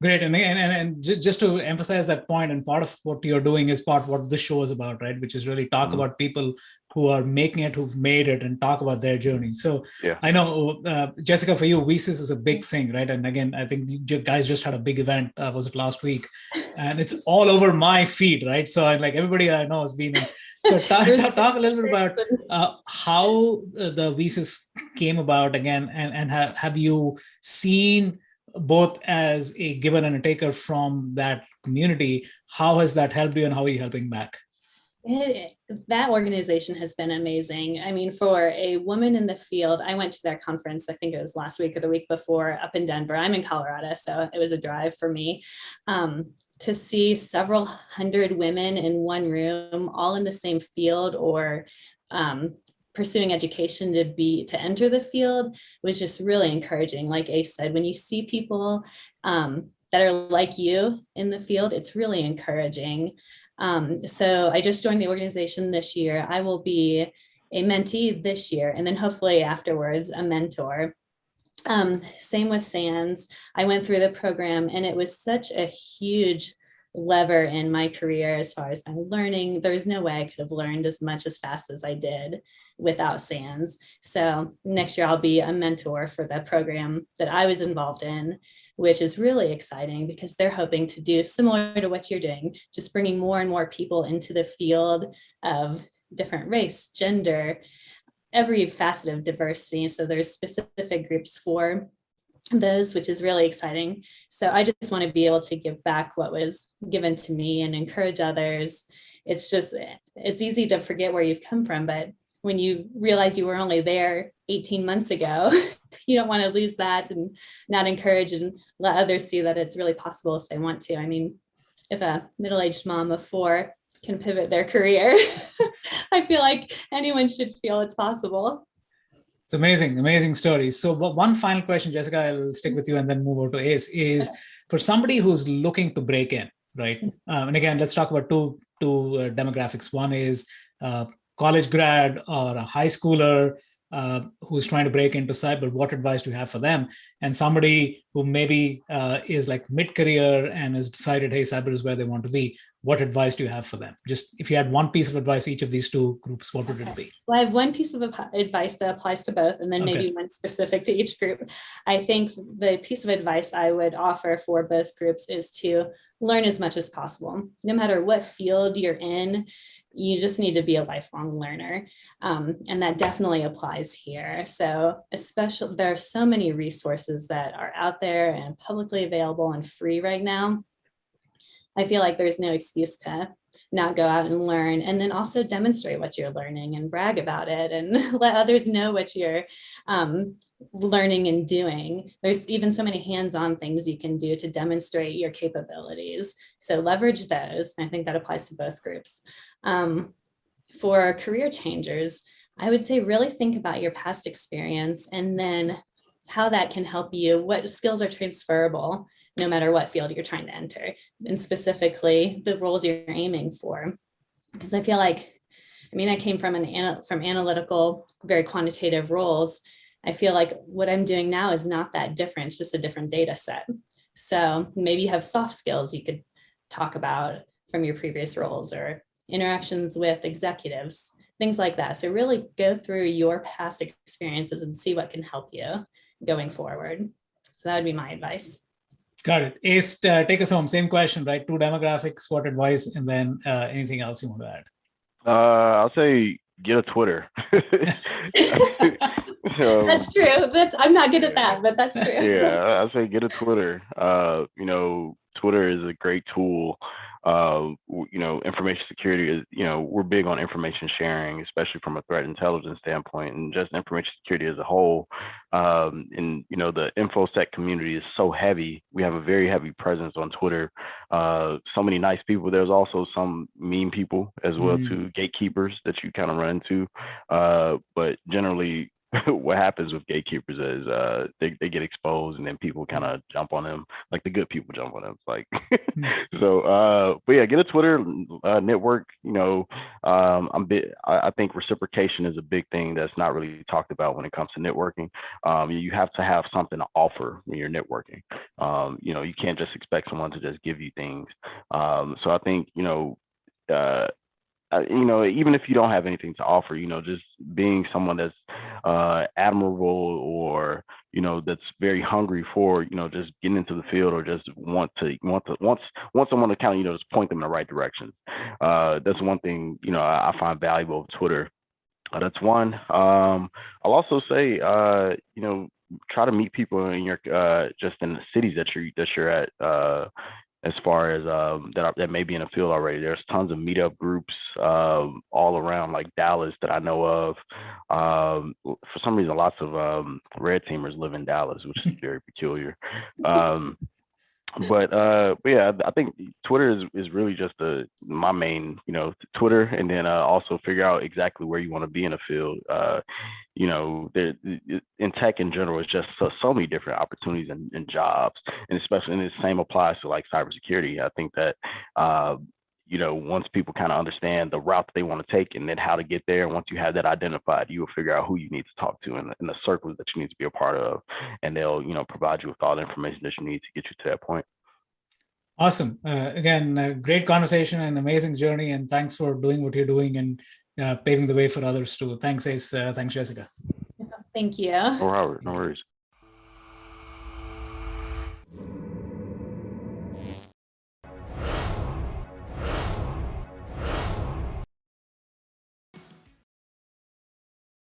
Great. And just to emphasize that point, and part of what you're doing is part of what this show is about, right? Which is really talk Mhm. about people who are making it, who've made it, and talk about their journey. So Yeah. I know, Jessica, for you, VSIS is a big thing, right? And again, I think you guys just had a big event, was it last week? And it's all over my feed, right? So I'm like, everybody I know has been in. So There's talk a little bit about pictures how the VSIS came about again, and have you seen both as a giver and a taker from that community? How has that helped you, and how are you helping back? that organization has been amazing. I mean, for a woman in the field, I went to their conference, I think it was last week or the week before, up in Denver. I'm in Colorado, so it was a drive for me. To see several hundred women in one room, all in the same field, or pursuing education to enter the field, was just really encouraging. Like Ace said, when you see people that are like you in the field, it's really encouraging. So I just joined the organization this year. I will be a mentee this year, and then hopefully afterwards a mentor. Same with SANS. I went through the program, and it was such a huge lever in my career as far as my learning. There's no way I could have learned as much as fast as I did without SANS. So next year I'll be a mentor for the program that I was involved in, which is really exciting because they're hoping to do similar to what you're doing, just bringing more and more people into the field of different race, gender, every facet of diversity. So there's specific groups for those, which is really exciting. So I just want to be able to give back what was given to me and encourage others. It's easy to forget where you've come from, but when you realize you were only there 18 months ago, you don't want to lose that and not encourage and let others see that it's really possible if they want to. I mean, if a middle-aged mom of 4 can pivot their career, I feel like anyone should feel it's possible. It's amazing, amazing stories. So one final question, Jessica, I'll stick with you and then move over to Ace, is for somebody who's looking to break in, right? And again, let's talk about two demographics. One is college grad or a high schooler who's trying to break into cyber. What advice do you have for them? And somebody who maybe is like mid-career and has decided, hey, cyber is where they want to be. What advice do you have for them? Just if you had one piece of advice each of these two groups, what would it be? Well, I have one piece of advice that applies to both, and then maybe one specific to each group. I think the piece of advice I would offer for both groups is to learn as much as possible. No matter what field you're in, you just need to be a lifelong learner. And that definitely applies here. So especially, there are so many resources that are out there and publicly available and free right now. I feel like there's no excuse to not go out and learn, and then also demonstrate what you're learning and brag about it and let others know what you're learning and doing. There's even so many hands-on things you can do to demonstrate your capabilities. So leverage those. And I think that applies to both groups. For career changers, I would say really think about your past experience and then how that can help you, what skills are transferable no matter what field you're trying to enter, and specifically the roles you're aiming for. Because I feel like, I mean, I came from analytical, very quantitative roles. I feel like what I'm doing now is not that different, it's just a different data set. So maybe you have soft skills you could talk about from your previous roles, or interactions with executives, things like that. So really go through your past experiences and see what can help you going forward. So that would be my advice. Got it. Ace, take us home. Same question, right? Two demographics, what advice, and then anything else you want to add? I'll say get a Twitter. So, that's true. I'm not good at that, but that's true. Yeah, I'll say get a Twitter. Twitter is a great tool. Information security is, we're big on information sharing, especially from a threat intelligence standpoint, and just information security as a whole. The InfoSec community is so heavy. We have a very heavy presence on Twitter. So many nice people. There's also some mean people as well, too, gatekeepers that you kind of run into. But generally, what happens with gatekeepers is they get exposed, and then people kind of jump on them, like the good people jump on them. It's like so. But yeah, get a Twitter network. You know, I think reciprocation is a big thing that's not really talked about when it comes to networking. You have to have something to offer when you're networking. You know, you can't just expect someone to just give you things. So I think, you know, even if you don't have anything to offer, you know, just being someone that's admirable, or, you know, that's very hungry for, you know, just getting into the field, or just want someone to kind of, you know, just point them in the right direction. That's one thing, you know, I find valuable of Twitter. That's one. I'll also say, you know, try to meet people in your just in the cities that you're at. As far as that may be in the field already. There's tons of meetup groups all around, like Dallas, that I know of. For some reason, lots of red teamers live in Dallas, which is very peculiar. But yeah, I think Twitter is really just my main, you know, Twitter, and then also figure out exactly where you want to be in a field. You know, in tech in general, it's just so many different opportunities and jobs, and especially, and the same applies to like cybersecurity. I think that you know, once people kind of understand the route that they want to take and then how to get there, once you have that identified, you will figure out who you need to talk to in the circles that you need to be a part of, and they'll, you know, provide you with all the information that you need to get you to that point. Awesome. Again, great conversation and amazing journey, and thanks for doing what you're doing and paving the way for others too. Thanks, Ace. Thanks, Jessica. Thank you. No, Robert, no worries.